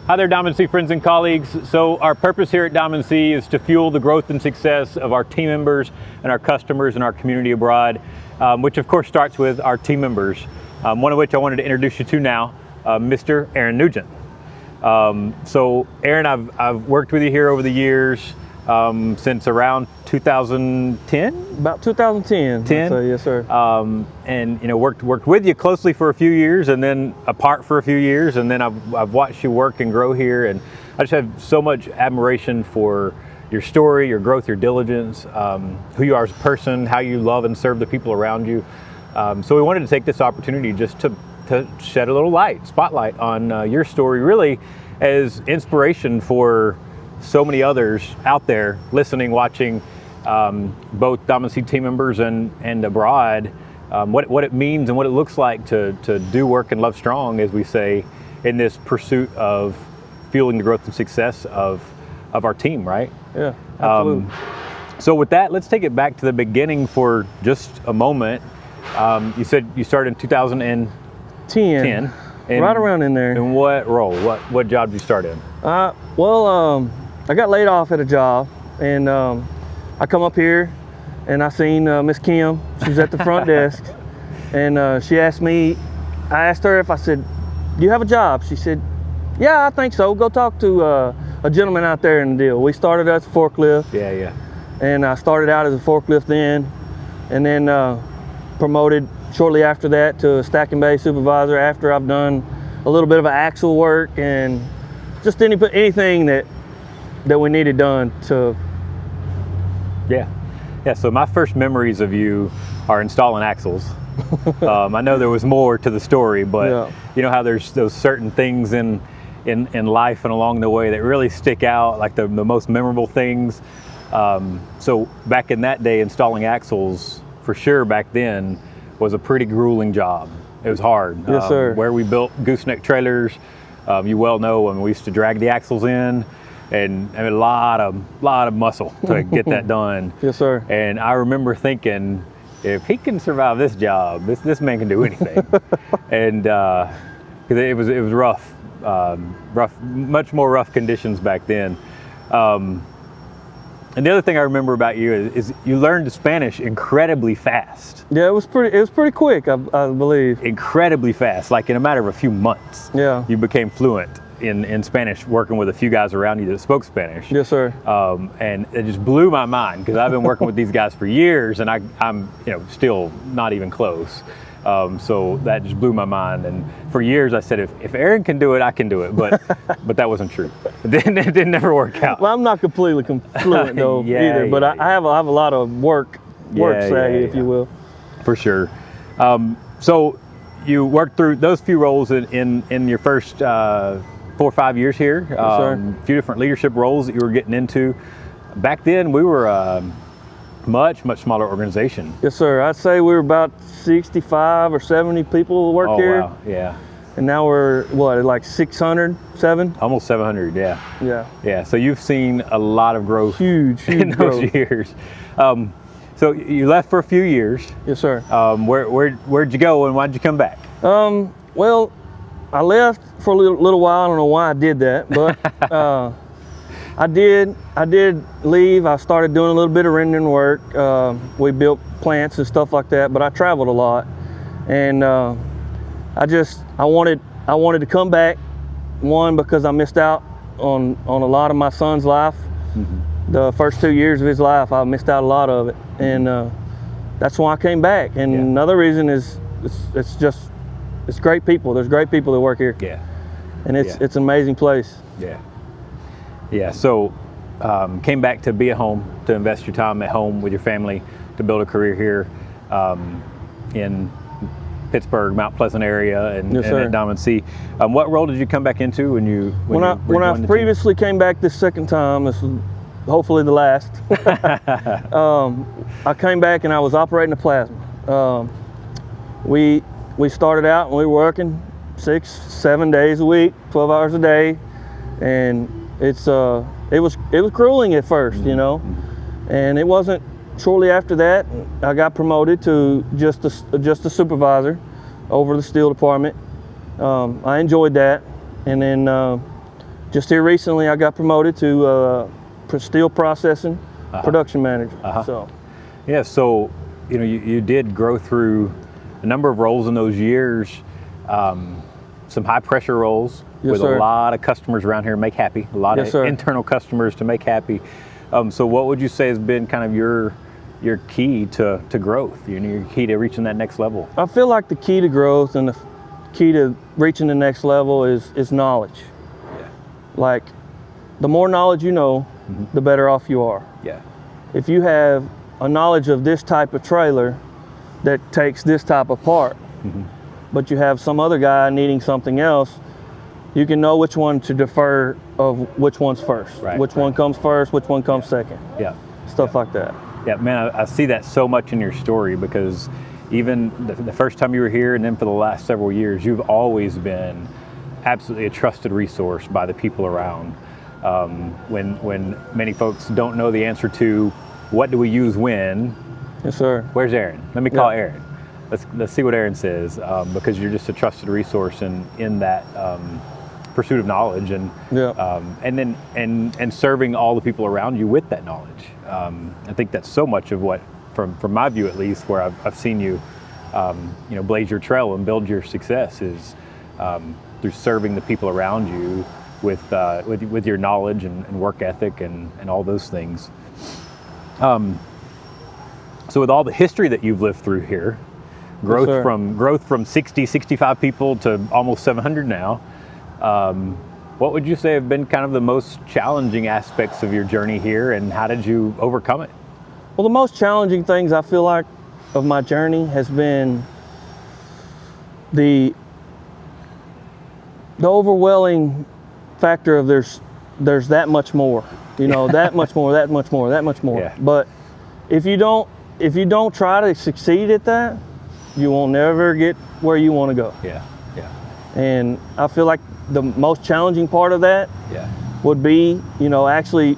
Hi there, Diamond C friends and colleagues. So our purpose here at Diamond C is to fuel the growth and success of our team members and our customers in our community abroad, which of course starts with our team members, one of which I wanted to introduce you to now, Mr. Aaron Nugent. So Aaron, I've worked with you here over the years since around 2010? About 2010. 10? So, yes, sir. And you know, worked with you closely for a few years, and then apart for a few years, and then I've watched you work and grow here, and I just have so much admiration for your story, your growth, your diligence, who you are as a person, how you love and serve the people around you. So we wanted to take this opportunity just to shed a little spotlight on your story, really as inspiration for so many others out there listening, watching, both Diamond C team members and abroad, what it means and what it looks like to do work and love strong, as we say, in this pursuit of fueling the growth and success of our team, right? Yeah, absolutely. So with that, let's take it back to the beginning for just a moment. You said you started in 2010. Right around in there. In what role? What job did you start in? I got laid off at a job, and I come up here, and I seen Miss Kim. She was at the front desk, and she asked me. I asked her if I said, "Do you have a job?" She said, "Yeah, I think so. Go talk to a gentleman out there in the deal." We started as a forklift. Yeah. And I started out as a forklift then, and then promoted shortly after that to a stacking bay supervisor after I've done a little bit of axle work and just anything that we needed done to. Yeah. So my first memories of you are installing axles. I know there was more to the story, but yeah. You know how there's those certain things in life and along the way that really stick out, like the most memorable things. So back in that day, installing axles, for sure back then, was a pretty grueling job. It was hard. Yes, sir. Where we built gooseneck trailers, you well know, and we used to drag the axles in, and I mean, a lot of muscle to get that done. Yes, sir. And I remember thinking, if he can survive this job, this man can do anything. And because it was rough, much more rough conditions back then. And the other thing I remember about you is you learned Spanish incredibly fast. Yeah, it was pretty quick, I believe. Incredibly fast, like in a matter of a few months. Yeah. You became fluent in Spanish, working with a few guys around you that spoke Spanish. Yes, sir. And it just blew my mind, because I've been working with these guys for years, and I'm still not even close. So that just blew my mind, and for years I said, if Aaron can do it, I can do it, but that wasn't true. It didn't never work out. Well, I'm not completely fluent though either, but I have a lot of work savvy, if you will. For sure. So you worked through those few roles in your first 4 or 5 years here. Yes, sir. A few different leadership roles that you were getting into. Back then we were much smaller organization. Yes, sir. I'd say we were about 65 or 70 people who work here. Wow. Yeah. And now we're like 600, 7? Almost 700. Yeah. Yeah. So you've seen a lot of growth. Huge in those growth. years. So you left for a few years. Yes, sir. Where'd you go, and why'd you come back? Well, I left for a little while. I don't know why I did that, but I did leave. I started doing a little bit of rendering work. We built plants and stuff like that, but I traveled a lot, and I wanted to come back. One, because I missed out on a lot of my son's life. Mm-hmm. The first 2 years of his life, I missed out a lot of it, and that's why I came back. And another reason is it's great people. There's great people that work here. Yeah. And it's an amazing place. Yeah. So came back to be at home, to invest your time at home with your family, to build a career here in Pittsburgh, Mount Pleasant area, and at Diamond C. What role did you come back into when I previously came back this second time? This was hopefully the last. I came back and I was operating a plasma. We started out and we were working 6-7 days a week, 12 hours a day, and it was grueling at first, you know, and it wasn't. Shortly after that, I got promoted to just a supervisor over the steel department. I enjoyed that, and then Just here recently, I got promoted to steel processing production manager. So, yeah. So, you know, you did grow through a number of roles in those years. Some high pressure roles with a lot of customers around here to make happy. A lot of internal customers to make happy. So, what would you say has been kind of your key to growth? Your key to reaching that next level? I feel like the key to growth and the key to reaching the next level is knowledge. Yeah. Like, the more knowledge you know, the better off you are. Yeah. If you have a knowledge of this type of trailer that takes this type of part, but you have some other guy needing something else, you can know which one to defer of which one's first, which one comes first, which one comes second. Yeah. Stuff like that. Yeah, man, I see that so much in your story, because even the first time you were here and then for the last several years, you've always been absolutely a trusted resource by the people around. When many folks don't know the answer to what do we use when. Yes, sir. Where's Aaron? Let me call Aaron. Let's see what Aaron says, because you're just a trusted resource in that pursuit of knowledge, and and serving all the people around you with that knowledge. I think that's so much of what, from my view at least, where I've seen you, blaze your trail and build your success is through serving the people around you with your knowledge and work ethic and all those things. So with all the history that you've lived through here, growth from 60, 65 people to almost 700 now, what would you say have been kind of the most challenging aspects of your journey here, and how did you overcome it? Well, the most challenging things I feel like of my journey has been the overwhelming factor of there's that much more, that much more, that much more, that much more. Yeah. But if you don't try to succeed at that, you will never get where you want to go. Yeah, yeah. And I feel like the most challenging part of that would be, actually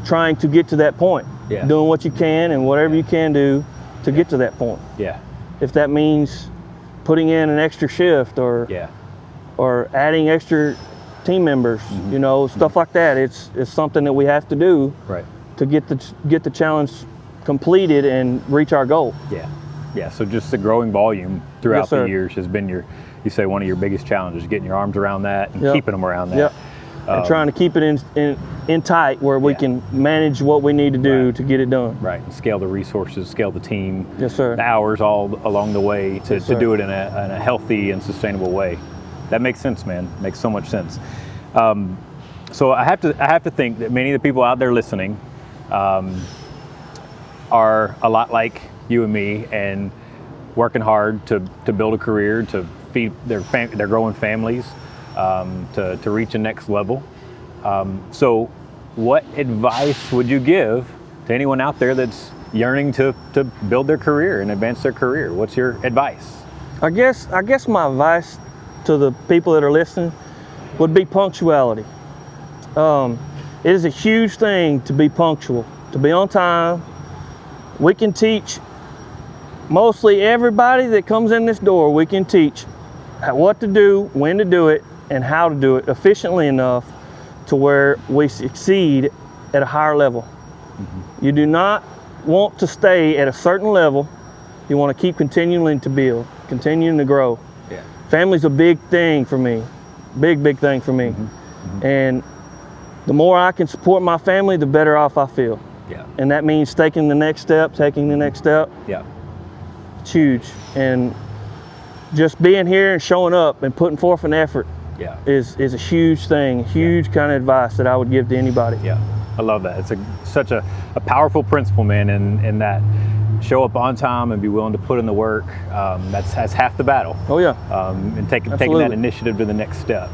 trying to get to that point. Yeah. Doing what you can and whatever you can do to get to that point. Yeah. If that means putting in an extra shift or adding extra team members, stuff like that. It's something that we have to do to get the challenge completed and reach our goal. Yeah. Yeah. So just the growing volume throughout the years has been you say one of your biggest challenges, getting your arms around that and keeping them around that. And trying to keep it in tight where we can manage what we need to do to get it done. Right, and scale the resources, scale the team, the hours all along the way to do it in a healthy and sustainable way. That makes sense, man. Makes so much sense. So I have to think that many of the people out there listening are a lot like you and me, and working hard to build a career, to feed their growing families, to reach the next level. So what advice would you give to anyone out there that's yearning to build their career and advance their career? What's your advice? I guess my advice to the people that are listening would be punctuality. It is a huge thing to be punctual, to be on time. We can teach mostly everybody that comes in this door, we can teach what to do, when to do it, and how to do it efficiently enough to where we succeed at a higher level. You do not want to stay at a certain level. You want to keep continuing to build, continuing to grow. Yeah. Family's a big thing for me, big thing for me. And the more I can support my family, the better off I feel. Yeah. And that means taking the next step. Yeah. It's huge. And just being here and showing up and putting forth an effort is a huge thing, huge kind of advice that I would give to anybody. Yeah, I love that. It's such a powerful principle, man, in that show up on time and be willing to put in the work. That's half the battle. Oh yeah. And taking that initiative to the next step,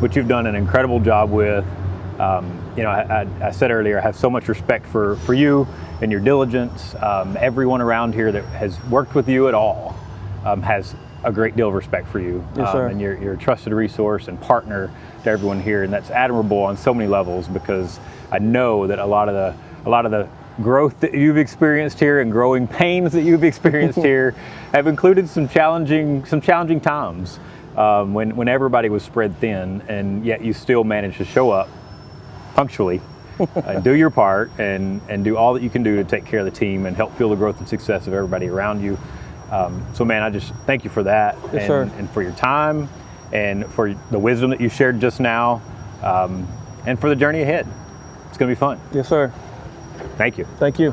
which you've done an incredible job with. I said earlier, I have so much respect for you and your diligence. Everyone around here that has worked with you at all has a great deal of respect for you. Yes, sir. And you're a trusted resource and partner to everyone here, and that's admirable on so many levels, because I know that a lot of the growth that you've experienced here and growing pains that you've experienced here have included some challenging times. when everybody was spread thin, and yet you still managed to show up punctually and do your part and do all that you can do to take care of the team and help fuel the growth and success of everybody around you. So man, I just thank you for that, Yes, sir. and for your time and for the wisdom that you shared just now, and for the journey ahead. It's going to be fun. Yes, sir. Thank you. Thank you.